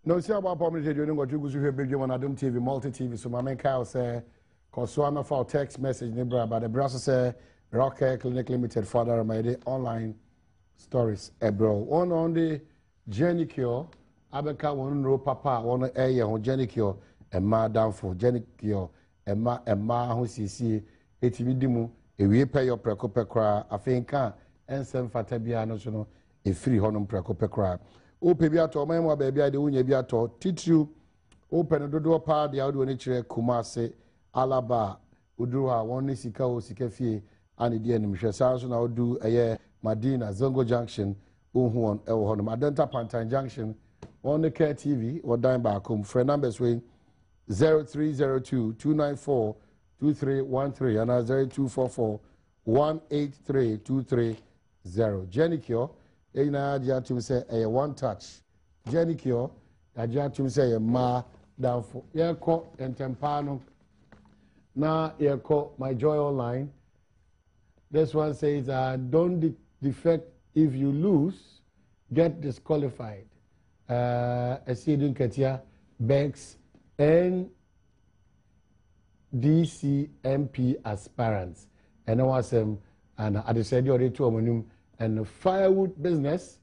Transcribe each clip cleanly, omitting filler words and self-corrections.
No, see about promise you don't go to go to big on Adom TV, multi TV. So my man Kyle say, cause so I'm for text message neighbor, but the browser say Rocket Clinic Limited father my day online stories. Bro, one on the Jenny Cure, Abeka one row papa, one air on Jenny Cure, and ma down for Jenny Cure, and ma who see etividimu, a we pay your precopecra, a finka, and some fatabia national, a free honum precopecra. O pebiato memo baby I do biato titru open the door pa the audio nature Kumase Alaba Udruha one sika o sikafie and the enemy so now do a year Madina Zongo Junction Unhuan Elhon Madenta Pantan Junction on the Care TV or dime back home for numbers way 0302 294 2313 and 0244 183 230 Jenny Kyo. Ina Jatum say a one touch. Jenny Kyo, Jatum say a ma down for Yako and Tempano. Now Yako, my joy online. This one says, don't defect if you lose, get disqualified. Asidun Katia, Banks, and DCMP aspirants. And Asem, and I decided already to and the firewood business,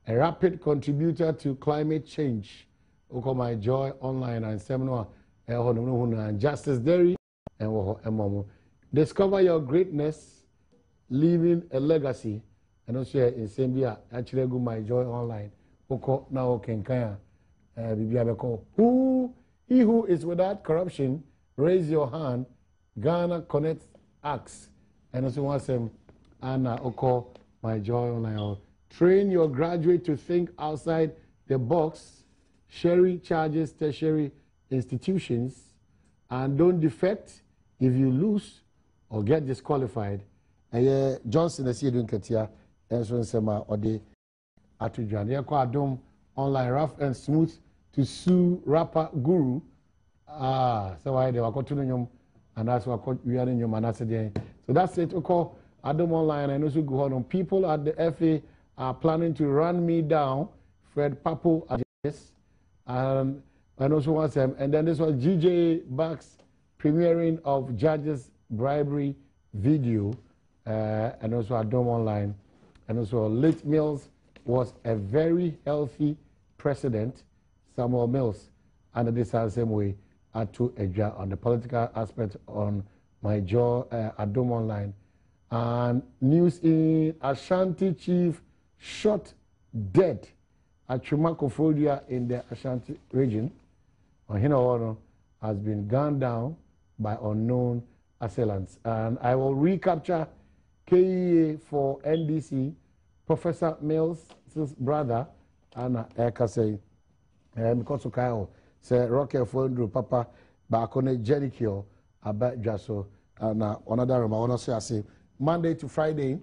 a rapid contributor to climate change. Oko my joy online and seminar and Justice Dairy and Momo. Discover your greatness, leaving a legacy. And also in Zambia, actually go my joy online. Oko now Kenkaya Bibiabeko. He who is without corruption, raise your hand. Ghana connects acts. And also wants him Anna Oko. My joy online. Train your graduate to think outside the box. Sherry charges tertiary institutions and don't defect if you lose or get disqualified. And Johnson is here doing Katia and so Sema or the Atujan. Here called Adom online rough and smooth to sue rapper guru. So why they were continuing and that's what we are in your manasa. So that's it. Okay. Adom online and also go on. People at the FA are planning to run me down. Fred Papo and also wants them. And then this was GJ Bucks premiering of judges bribery video and also Adom online and also Late Mills was a very healthy president. Samuel Mills and this same way to Eja on the political aspect on my jaw Adom online. And news in Ashanti chief shot dead at Chumakofodia in the Ashanti region. Ohino has been gunned down by unknown assailants. And I will recapture KEA for NDC, Professor Mills' brother, Anna Kesee, because of Kyle, say Rocket Fondru Papa, Bakone Jenikio, Abet Jaso, and another room. I want to say, I say, Monday to Friday,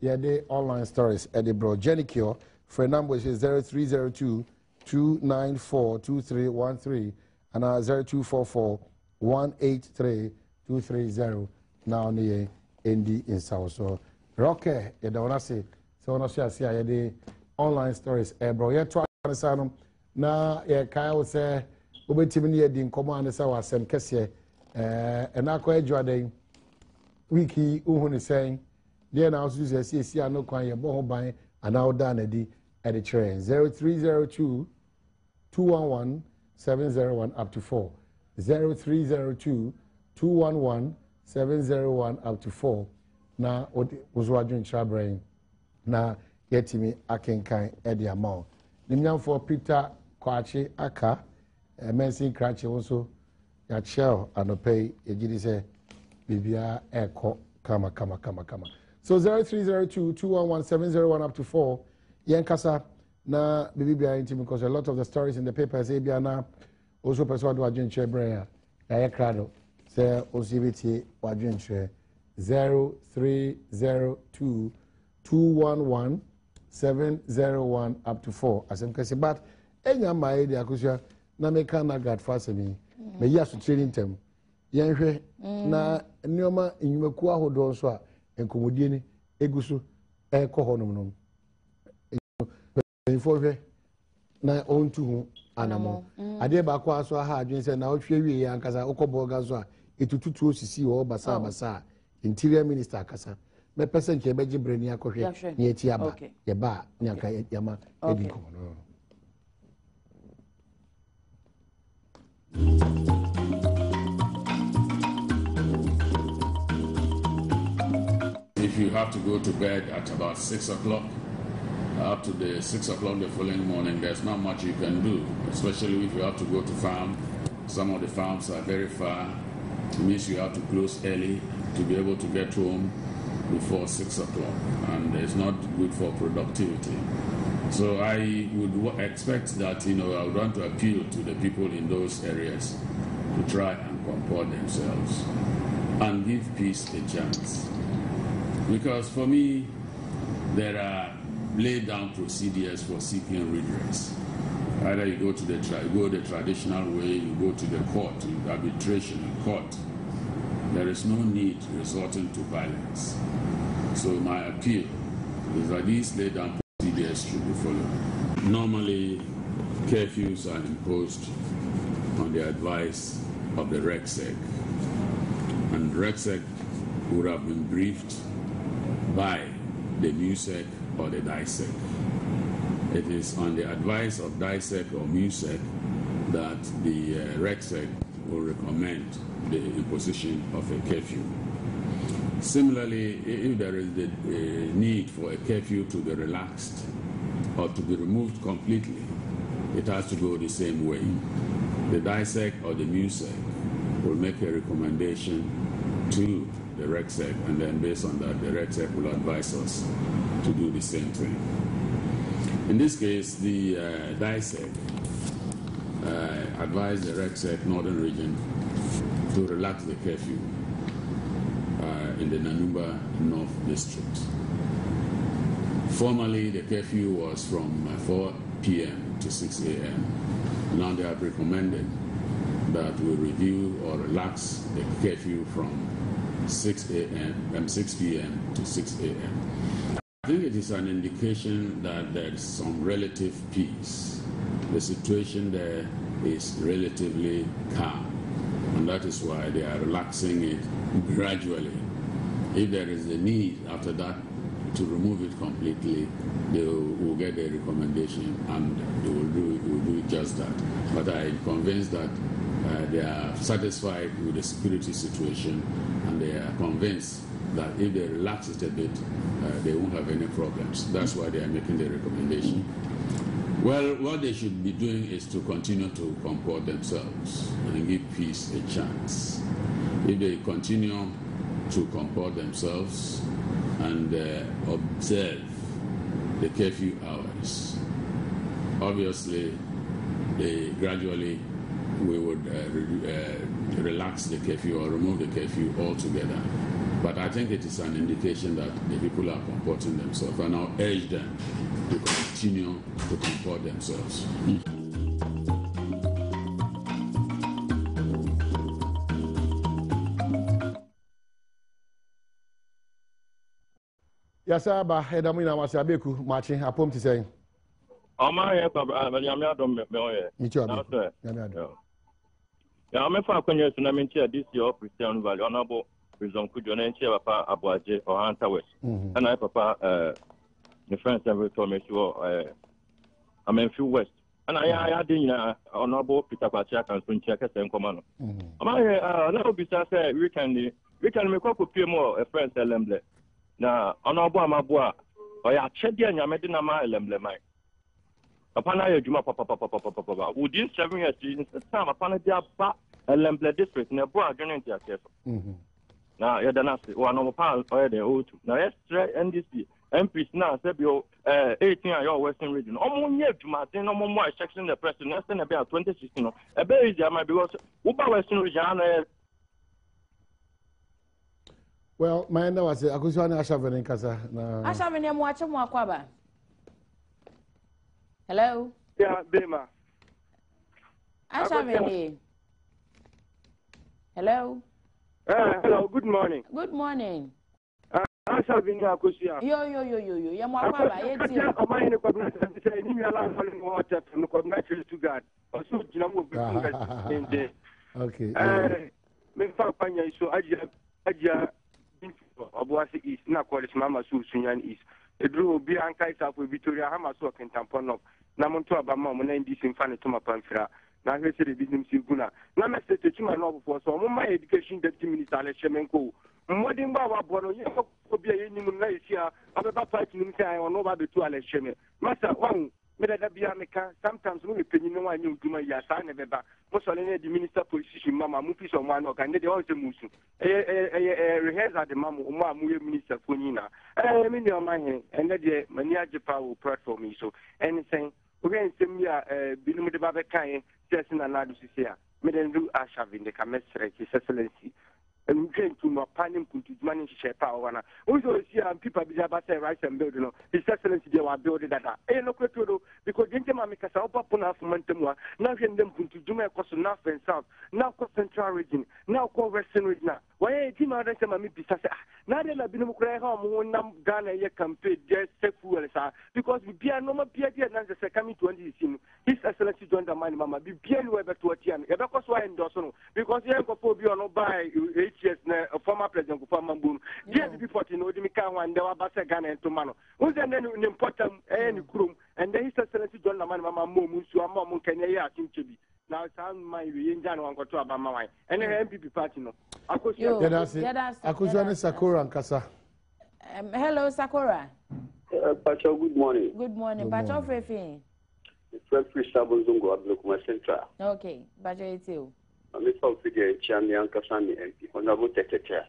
yeah, the online stories at the bro. Jenny Cure, for number is 0302 294 2313 and 0244 183 230. Now, near ND in South. So, Rocket, you don't say, so I say, the online stories, bro. Yeah, try to now, yeah, Kyle say, we be near the command as our Asem Kesee, and I quite enjoy wiki uhun saying there now see no kwan ye bo ban and now down at the train 0302 211 701 up to 4 0302 211 701 up to 4 na was wadun trabrain na yetimi akenkan e the amount nimnyam for Peter Kwachi aka mensin krachi also ya shell anopay ejidi say Bibia Echo kama. So 0302 211 701 up to 4. Yankasa na Bibia intim because a lot of the stories in the paper say Biana also persuade Wajin Chebrea. Ya crado say OCBT Wajin Che 0302 211 701 up to 4. Asem Kesee but enya mai de akusha na meka na gad fasemi. Me yasu training tem. Yenhwe na nneoma enyumaku ahodo so a enkomodie ni egusu ekọ honom nom enfohwe na ontu hu anamo ade ba kwa so ha adwen se na ohwe wie ya nkasa okobo ga so a etututu osisi wo basa interior minister akasa me person ke beji breni akohwe ni eti aba ye ba nyanka yama edi komo no. If you have to go to bed at about 6 o'clock, up to the 6 o'clock the following morning, there's not much you can do, especially if you have to go to farm. Some of the farms are very far. It means you have to close early to be able to get home before 6 o'clock, and it's not good for productivity. So I would expect that, I would want to appeal to the people in those areas to try and comport themselves and give peace a chance. Because for me, there are laid down procedures for seeking redress. Either you go to the traditional way, you go to the court, arbitration, court. There is no need resorting to violence. So my appeal is that these laid down procedures should be followed. Normally, curfews are imposed on the advice of the RECSEC, and RECSEC would have been briefed by the MUSEC or the DISEC. It is on the advice of DISEC or MUSEC that the RECSEC will recommend the imposition of a curfew. Similarly, if there is the need for a curfew to be relaxed or to be removed completely, it has to go the same way. The DISEC or the MUSEC will make a recommendation to the RECSEC, and then based on that, the RECSEC will advise us to do the same thing. In this case, the DISEC advised the RECSEC Northern Region to relax the curfew in the Nanumba North District. Formerly, the curfew was from 4 p.m. to 6 a.m. Now they have recommended that we review or relax the curfew from 6 p.m. to 6 a.m. I think it is an indication that there is some relative peace. The situation there is relatively calm, and that is why they are relaxing it gradually. If there is a need after that to remove it completely, they will get a recommendation and they will do just that. But I am convinced that they are satisfied with the security situation, and they are convinced that if they relax it a bit, they won't have any problems. That's why they are making the recommendation. Well, what they should be doing is to continue to comport themselves and give peace a chance. If they continue to comport themselves and observe the curfew hours, obviously, gradually we would relax the curfew or remove the curfew altogether. But I think it is an indication that the people are comporting themselves, and I'll urge them to continue to comport themselves. Yes, Abba, Adom ina wasi abeku marching apom ti say. Oma ye Adom me. Me too, Adom. Ya me fa kwanya tsunami ntia this year of Christian Valley honorable Prison Kujo na ntia papa Abuaje or Hunter West. And I papa the friends ever told me I'm in Few West. And I didn't honorable Peter Kwacha and Sunchia Kesee Komano. Oma ye na obisa say we can make up pay more a friend Lemble. Na honorable Amabua or ya chedi and Yamedina ma Lemble mai. Upon I Juma papa within 7 years in time upon a dia back a Lemble district in a boy journey to yourself. Now you're done one of pounds or the O2. Now yes, NDC MPs now said you 18 your Western region. Almost yet to Martin, no more section the president and about 2016. A very easy because Uber Western region. Well, my name was Akuswana Ashaven in Casa. Ashaven, I'm watching Wakwaba. Hello? Yeah, Bema. Ashaven. Hello? Hello, good morning. Good morning. Asem Akosia. Yo. Yamakwaba, yeti. I'm going to come and say, you are not water from the natural to God. Also, you know, okay. Me Panya, so Aja Obuasi is not called Mama Susan is. The drew be ankai up with Victoria Hamaso and Tamponok. Namonto Abama, when this infant to my panfra. Now, he said, the business Guna. Now, I said to my novel for some my education deputy minister, Alechemenko. Modern Baba Bono, you will be a new Malaysia. I'm about fighting on over the two Alecheme. Master, one. Sometimes we pay no one new to my yasan ever. Most of the minister position, Mamma Mufis on one or can they also move. Rehearse at the Mamma Minister Funina. I mean, your mind and that the Mania Japan platform me so anything. We're going to send me a Binom de Babakai, Tessin and Ladusia. Made do Ashav in the Camestre, His Excellency. And we came to my panel to manage power. Also, see, people be about rights and building. His Excellency, they were building that. Because Gentleman make us up on our momentum. Now, them to do my cost north and south. Now, cost central region. Now, call western region. Why a team out of some people say, now they have been crying home, Ghana, a campaign, just step fuel, because we be a normal Pierre, and the coming to end. His Excellency joined the mind, Mamma, be bien weber to a tian. Because why endorse because you have to no buy. Yes, a former president of Famambun. Yes, before you know, the Mika and the Abasa Ghana and Tomano. Was then an important and room, and then his Excellency John Laman, Mamma Musu, Mamma Kenya, seem to be. Now, sound my Indian one got to Abama, and an MPP party. Akushane Sakura and Kasa. Hello, Sakura. Pacho, good morning. Good morning. Pacho Fefi. Fred Sabozungo, Ablokuma Central. Okay, Pacho, it's you. I'm a figure, Chamian Kasani, Honorable Secretary.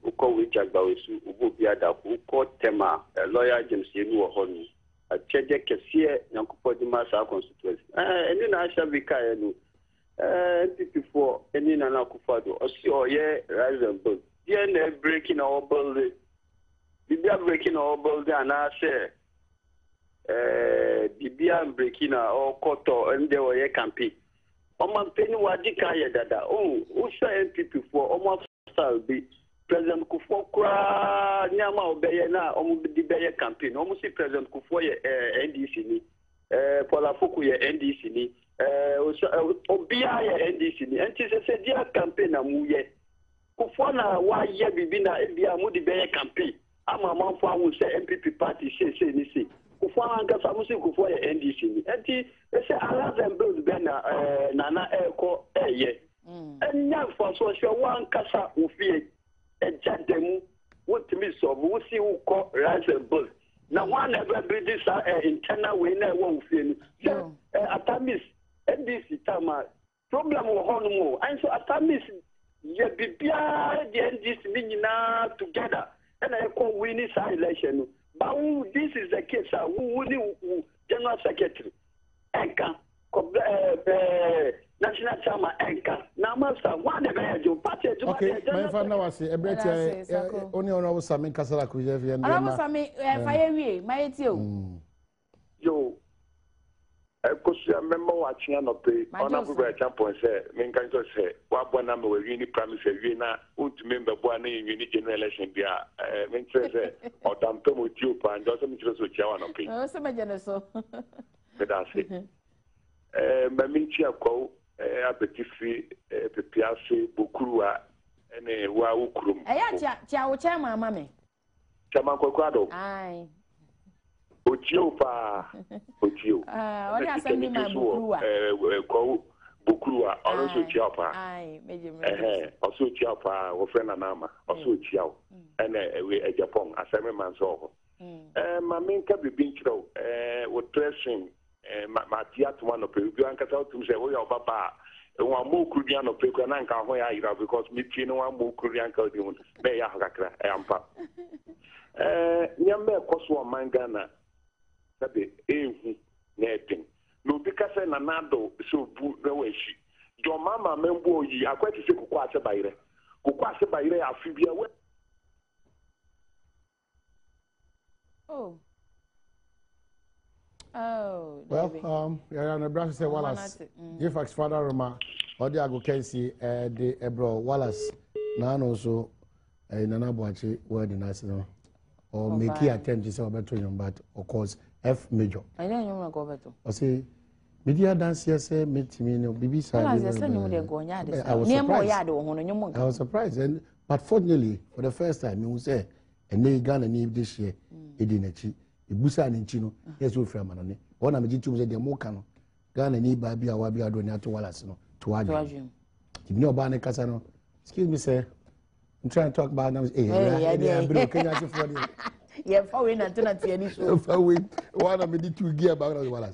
Who call with Jagbawisu, Ububiada, who called Tema, a lawyer, James Yenu Honu, a Cheja Kesee, Yankupo Dimasa constituency. And then I shall be Kayanu. NPP4, any Nana Kufado, or see, or yeah, rise and build. Yeah, breaking our building. Bibia breaking our building, and I say, Bibia breaking our quarter, and they were a campaign. Oman penny wadika ya dada. Oh, usha NPP for almost be President Kufo kwa nyama obeye na di beye campaign. Almost President Kufo ye NDC ni. Paula Fuku ye NDC ni. Obia ye NDC ni. Enti se dia campaign na muye. Kufo na wa ye bibi na ebia mu di beye campaign. Ama manfo awu se NPP party se ni se. Kufo anga samusi Kufo ye NDC ni. Enti ese alazem build bena nana eko eye. Enya for so one kasa ofie ejademu wotimi so wo si wo ko rise and build. Na one never be this internal way na wo ofie ni. Atamis NDC tama problem wo hono mo. And so Atamis ye bibia the NDC be nyina together. And I call winning side election. But this is the case. Who General Secretary Enka, National Chairman Enka. Now, Master, one of the party. Okay, my father was a better only on our Sami Casala Kujevi and I was Sami Fire, my tio. Yo, I could remember watching an opera. Honorable Champion said, Minkan say, what one number will you promise a winner who to member one in unit general election be a Mintrese or Dampum with you, and doesn't mean to Jawan opinion. Oh, some generous. But I say, Mamintia call a petifi, Pepiasi, Bukurua, and a Waukum. Chow Chama, mammy. Chamanco Quado. Aye. Ochiopa, Ochio. What has sent my Bukurua? Bukurua, also Chiapa. Aye, also Chiapa, or friend Anama, also Chiao, and a Japan, as a man saw. My main cabin being true, was dressing. Matiat one of you and cut out to say, oh, Baba, one more Korean of Pekananka, where I have because me, one more Korean Korean, Bay Hakra, Ampa. Yammer Coswa Mangana, that the netting. No, because I'm another so no way she. Your mamma, membo, ye are quite to say Kukwasa by there. Kukwasa by there, Phibia. Oh. Well, Nebraska said Wallace. Jifax father Roma, or the Ago Kesee, the Ebro Wallace, Nano so Nana Boache word in Arsenal or make attempt to say about but of course F major. I don't know go beto. I say media dance here say meet me no bibi side. I was surprised and but fortunately for the first time you say and they Ghana need this year edinechi ibusa ni nchi no yes we frame manone ona me jitu say dem mo ka no Ghana ni ba bia wa bia do ni ato wala no to adwum tibini oba ne kasa no excuse me sir I'm trying to talk about now bro Kenya for the yeah for we na tuna tie ni so for we one of me did two gear back wala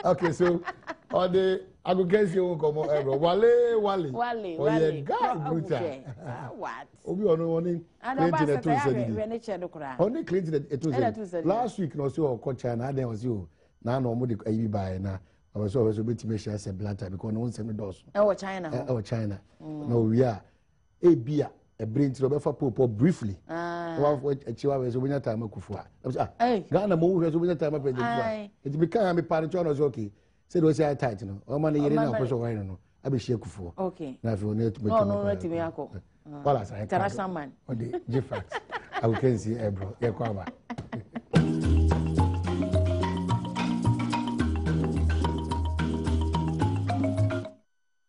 okay so on the agogesi won komo ebro wale oye guy brutal what obi ono woni clean to only clean to last week no so ko China then was you na no mo de ayi buy na I was always bit me share say blatter because no one say me does China no we are e bia a brain to be for popo briefly one for achiwa we so we time akufo Ghana mo we so we time president it become me parent on us okay say do say tight no o man yere na person wine no abi share kufo okay na fi onet me no timi akọ wala say international man o de different I can see bro ye kwa ba